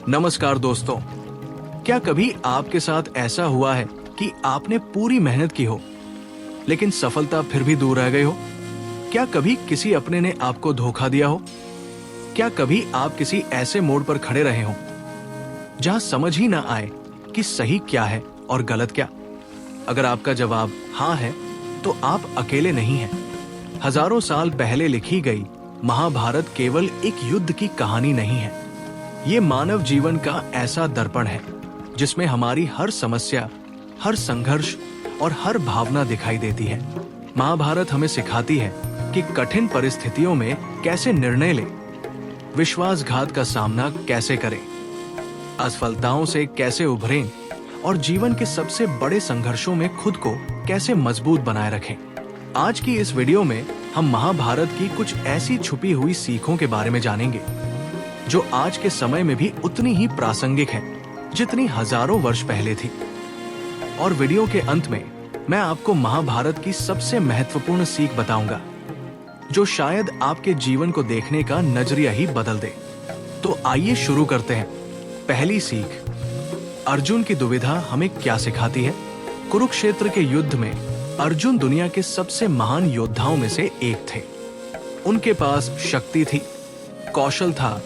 नमस्कार दोस्तों, क्या कभी आपके साथ ऐसा हुआ है कि आपने पूरी मेहनत की हो लेकिन सफलता फिर भी दूर रह गई हो? क्या कभी किसी अपने ने आपको धोखा दिया हो? क्या कभी आप किसी ऐसे मोड़ पर खड़े रहे हो जहां समझ ही ना आए कि सही क्या है और गलत क्या? अगर आपका जवाब हाँ है तो आप अकेले नहीं हैं। हजारों साल पहले लिखी गई महाभारत केवल एक युद्ध की कहानी नहीं है। ये मानव जीवन का ऐसा दर्पण है जिसमें हमारी हर समस्या, हर संघर्ष और हर भावना दिखाई देती है। महाभारत हमें सिखाती है कि कठिन परिस्थितियों में कैसे निर्णय लें, विश्वासघात का सामना कैसे करें, असफलताओं से कैसे उभरें और जीवन के सबसे बड़े संघर्षों में खुद को कैसे मजबूत बनाए रखें। आज की इस वीडियो में हम महाभारत की कुछ ऐसी छुपी हुई सीखों के बारे में जानेंगे जो आज के समय में भी उतनी ही प्रासंगिक है जितनी हजारों वर्ष पहले थी। और वीडियो के अंत में मैं आपको महाभारत की सबसे महत्वपूर्ण सीख बताऊंगा जो शायद आपके जीवन को देखने का नजरिया ही बदल दे। तो आइए शुरू करते हैं। पहली सीख, अर्जुन की दुविधा हमें क्या सिखाती है? कुरुक्षेत्र के युद्ध में अर्जुन दुनिया के सबसे महान योद्धाओं में से एक थे। उनके पास शक्ति थी, कौशल था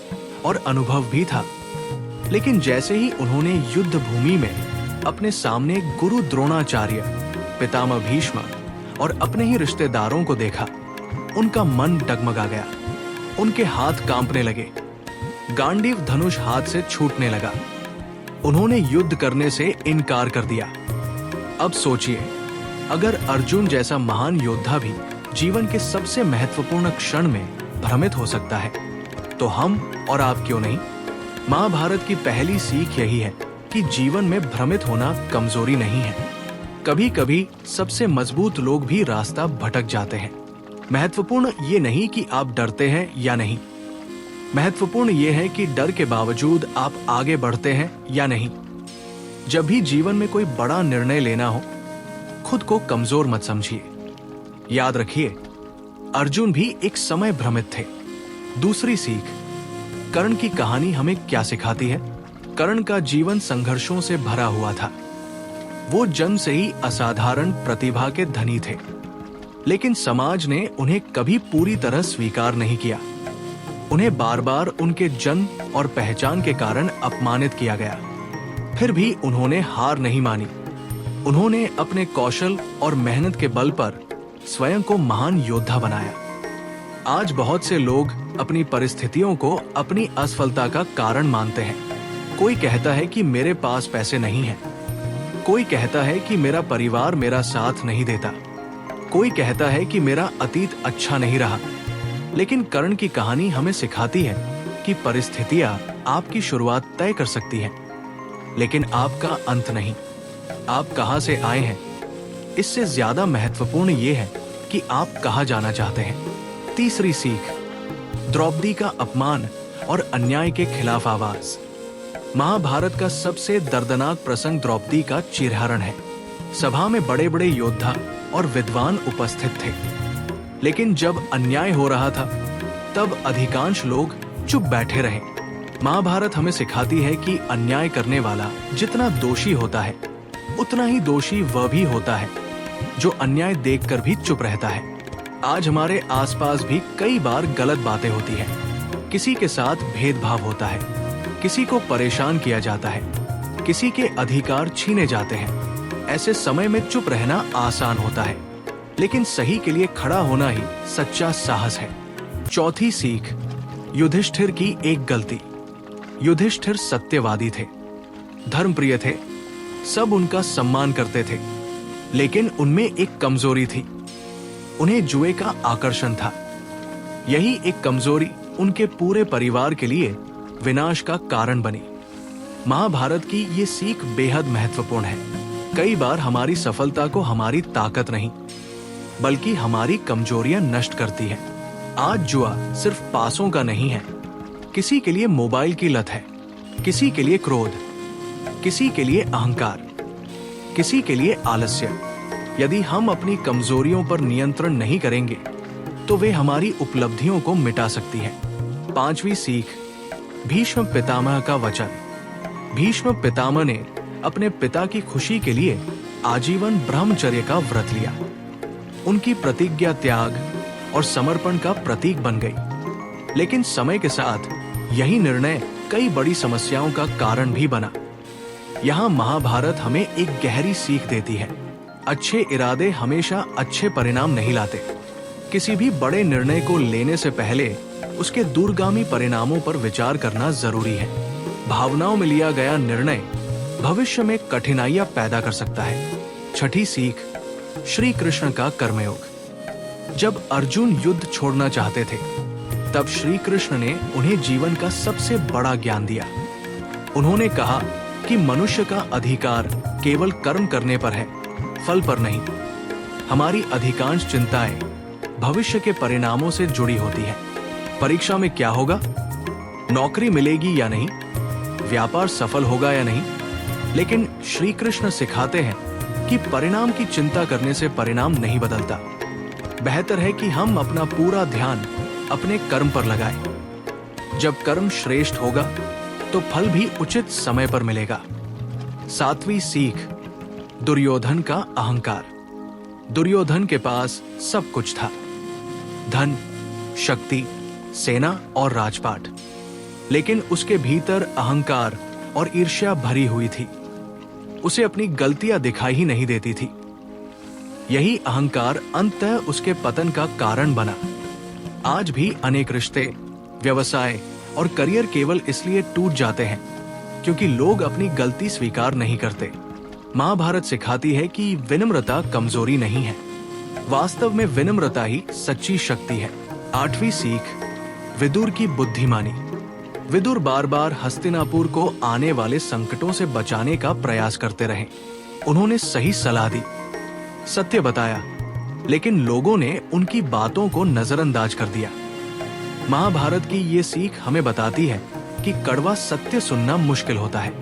और अनुभव भी था। लेकिन जैसे ही उन्होंने युद्ध भूमि में अपने सामने गुरु द्रोणाचार्य, पितामह भीष्म और अपने ही रिश्तेदारों को देखा, उनका मन डगमगा गया। उनके हाथ कांपने लगे, गांडीव धनुष हाथ से छूटने लगा। उन्होंने युद्ध करने से इनकार कर दिया। अब सोचिए, अगर अर्जुन जैसा महान योद्धा भी जीवन के सबसे महत्वपूर्ण क्षण में भ्रमित हो सकता है, तो हम और आप क्यों नहीं? महाभारत की पहली सीख यही है कि जीवन में भ्रमित होना कमजोरी नहीं है। कभी कभी सबसे मजबूत लोग भी रास्ता भटक जाते हैं। महत्वपूर्ण ये नहीं कि आप डरते हैं या नहीं, महत्वपूर्ण ये है कि डर के बावजूद आप आगे बढ़ते हैं या नहीं। जब भी जीवन में कोई बड़ा निर्णय लेना हो, खुद को कमजोर मत समझिए। याद रखिए, अर्जुन भी एक समय भ्रमित थे। दूसरी सीख, कर्ण की कहानी हमें क्या सिखाती है? कर्ण का जीवन संघर्षों से भरा हुआ था। वो जन्म से ही असाधारण प्रतिभा के धनी थे, लेकिन समाज ने उन्हें कभी पूरी तरह स्वीकार नहीं किया। उन्हें बार बार उनके जन्म और पहचान के कारण अपमानित किया गया। फिर भी उन्होंने हार नहीं मानी। उन्होंने अपने कौशल और मेहनत के बल पर स्वयं को महान योद्धा बनाया। आज बहुत से लोग अपनी परिस्थितियों को अपनी असफलता का कारण मानते हैं। कोई कहता है कि मेरे पास पैसे नहीं हैं, कोई कहता है कि मेरा परिवार मेरा साथ नहीं देता, कोई कहता है कि मेरा अतीत अच्छा नहीं रहा। लेकिन कर्ण की कहानी हमें सिखाती है कि परिस्थितियां आपकी शुरुआत तय कर सकती हैं, लेकिन आपका अंत नहीं। आप कहां से आए हैं, इससे ज्यादा महत्वपूर्ण ये है कि आप कहां जाना चाहते हैं। तीसरी सीख, द्रौपदी का अपमान और अन्याय के खिलाफ आवाज। महाभारत का सबसे दर्दनाक प्रसंग द्रौपदी का चीरहरण है। सभा में बड़े बड़े योद्धा और विद्वान उपस्थित थे, लेकिन जब अन्याय हो रहा था तब अधिकांश लोग चुप बैठे रहे। महाभारत हमें सिखाती है कि अन्याय करने वाला जितना दोषी होता है, उतना ही दोषी वह भी होता है जो अन्याय देखकर भी चुप रहता है। आज हमारे आसपास भी कई बार गलत बातें होती हैं। किसी के साथ भेदभाव होता है, किसी को परेशान किया जाता है, किसी के अधिकार छीने जाते हैं। ऐसे समय में चुप रहना आसान होता है, लेकिन सही के लिए खड़ा होना ही सच्चा साहस है। चौथी सीख, युधिष्ठिर की एक गलती। युधिष्ठिर सत्यवादी थे, धर्मप्रिय थे, सब उनका सम्मान करते थे, लेकिन उनमें एक कमजोरी थी। उन्हें जुए का आकर्षण था। यही एक कमजोरी उनके पूरे परिवार के लिए विनाश का कारण बनी। महाभारत की ये सीख बेहद महत्वपूर्ण है। कई बार हमारी सफलता को हमारी ताकत नहीं, बल्कि हमारी कमजोरियां नष्ट करती है। आज जुआ सिर्फ पासों का नहीं है। किसी के लिए मोबाइल की लत है, किसी के लिए क्रोध, किसी के लिए अहंकार, किसी के लिए आलस्य। यदि हम अपनी कमजोरियों पर नियंत्रण नहीं करेंगे तो वे हमारी उपलब्धियों को मिटा सकती हैं। पांचवी सीख, भीष्म पितामह का वचन। भीष्म पितामह ने अपने पिता की खुशी के लिए आजीवन ब्रह्मचर्य का व्रत लिया। उनकी प्रतिज्ञा त्याग और समर्पण का प्रतीक बन गई। लेकिन समय के साथ यही निर्णय कई बड़ी समस्याओं का कारण भी बना। यहाँ महाभारत हमें एक गहरी सीख देती है। अच्छे इरादे हमेशा अच्छे परिणाम नहीं लाते। किसी भी बड़े निर्णय को लेने से पहले उसके दूरगामी परिणामों पर विचार करना जरूरी है। भावनाओं में लिया गया निर्णय भविष्य में कठिनाइयां पैदा कर सकता है। छठी सीख, श्री कृष्ण का कर्मयोग। जब अर्जुन युद्ध छोड़ना चाहते थे, तब श्री कृष्ण ने उन्हें जीवन का सबसे बड़ा ज्ञान दिया। उन्होंने कहा कि मनुष्य का अधिकार केवल कर्म करने पर है, फल पर नहीं। हमारी अधिकांश चिंताएं भविष्य के परिणामों से जुड़ी होती है। परीक्षा में क्या होगा, नौकरी मिलेगी या नहीं, व्यापार सफल होगा या नहीं। लेकिन श्री कृष्ण सिखाते हैं कि परिणाम की चिंता करने से परिणाम नहीं बदलता। बेहतर है कि हम अपना पूरा ध्यान अपने कर्म पर लगाएं। जब कर्म श्रेष्ठ होगा तो फल भी उचित समय पर मिलेगा। सातवीं सीख, दुर्योधन का अहंकार। दुर्योधन के पास सब कुछ था, धन, शक्ति, सेना और राजपाट। लेकिन उसके भीतर अहंकार और ईर्ष्या भरी हुई थी। उसे अपनी गलतियां दिखाई ही नहीं देती थी। यही अहंकार अंततः उसके पतन का कारण बना। आज भी अनेक रिश्ते, व्यवसाय और करियर केवल इसलिए टूट जाते हैं क्योंकि लोग अपनी गलती स्वीकार नहीं करते। महाभारत सिखाती है कि विनम्रता कमजोरी नहीं है, वास्तव में विनम्रता ही सच्ची शक्ति है। आठवीं सीख, विदुर की बुद्धिमानी। विदुर बार बार हस्तिनापुर को आने वाले संकटों से बचाने का प्रयास करते रहे। उन्होंने सही सलाह दी, सत्य बताया, लेकिन लोगों ने उनकी बातों को नजरअंदाज कर दिया। महाभारत की ये सीख हमें बताती है कि कड़वा सत्य सुनना मुश्किल होता है,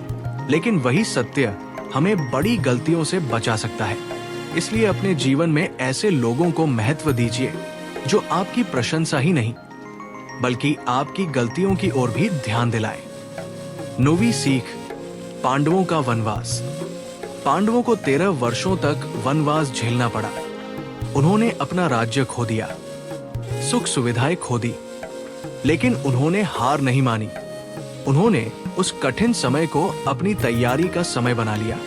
लेकिन वही सत्य हमें बड़ी गलतियों से बचा सकता है। इसलिए अपने जीवन में ऐसे लोगों को महत्व दीजिए जो आपकी प्रशंसा ही नहीं बल्कि आपकी गलतियों की ओर भी ध्यान दिलाए। नौवीं सीख, पांडवों का वनवास। पांडवों को 13 वर्षों तक वनवास झेलना पड़ा। उन्होंने अपना राज्य खो दिया, सुख सुविधाएं खो दी, लेकिन उन्होंने हार नहीं मानी। उन्होंने उस कठिन समय को अपनी तैयारी का समय बना लिया।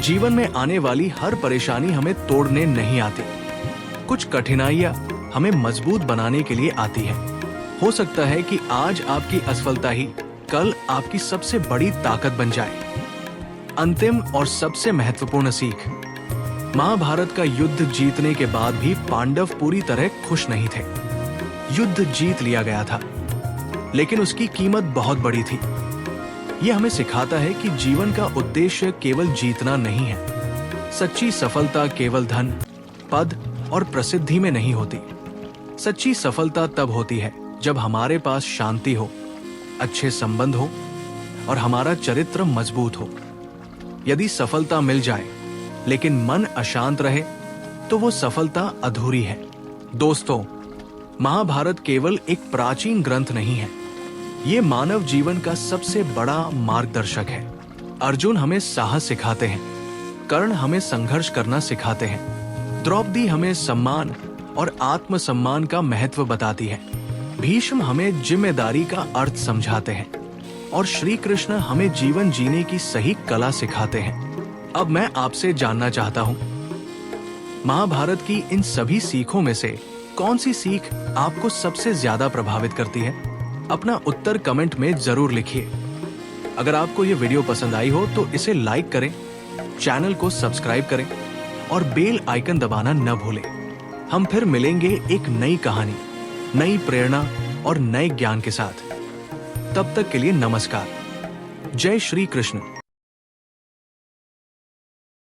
जीवन में आने वाली हर परेशानी हमें तोड़ने नहीं आती। कुछ कठिनाइयां हमें मजबूत बनाने के लिए आती है। हो सकता है कि आज आपकी असफलता ही कल आपकी सबसे बड़ी ताकत बन जाए। अंतिम और सबसे महत्वपूर्ण सीख, महाभारत का युद्ध जीतने के बाद भी पांडव पूरी तरह खुश नहीं थे। युद्ध जीत लिया गया था, लेकिन उसकी कीमत बहुत बड़ी थी। यह हमें सिखाता है कि जीवन का उद्देश्य केवल जीतना नहीं है। सच्ची सफलता केवल धन, पद और प्रसिद्धि में नहीं होती। सच्ची सफलता तब होती है जब हमारे पास शांति हो, अच्छे संबंध हो और हमारा चरित्र मजबूत हो। यदि सफलता मिल जाए लेकिन मन अशांत रहे तो वो सफलता अधूरी है। दोस्तों, महाभारत केवल एक प्राचीन ग्रंथ नहीं है, ये मानव जीवन का सबसे बड़ा मार्गदर्शक है। अर्जुन हमें साहस सिखाते हैं, कर्ण हमें संघर्ष करना सिखाते हैं, द्रौपदी हमें सम्मान और आत्मसम्मान का महत्व बताती है, भीष्म हमें जिम्मेदारी का अर्थ समझाते हैं और श्री कृष्ण हमें जीवन जीने की सही कला सिखाते हैं। अब मैं आपसे जानना चाहता हूं, महाभारत की इन सभी सीखों में से कौन सी सीख आपको सबसे ज्यादा प्रभावित करती है? अपना उत्तर कमेंट में जरूर लिखिए। अगर आपको ये वीडियो पसंद आई हो तो इसे लाइक करें, चैनल को सब्सक्राइब करें और बेल आइकन दबाना न भूलें। हम फिर मिलेंगे एक नई कहानी, नई प्रेरणा और नए ज्ञान के साथ। तब तक के लिए नमस्कार। जय श्री कृष्ण।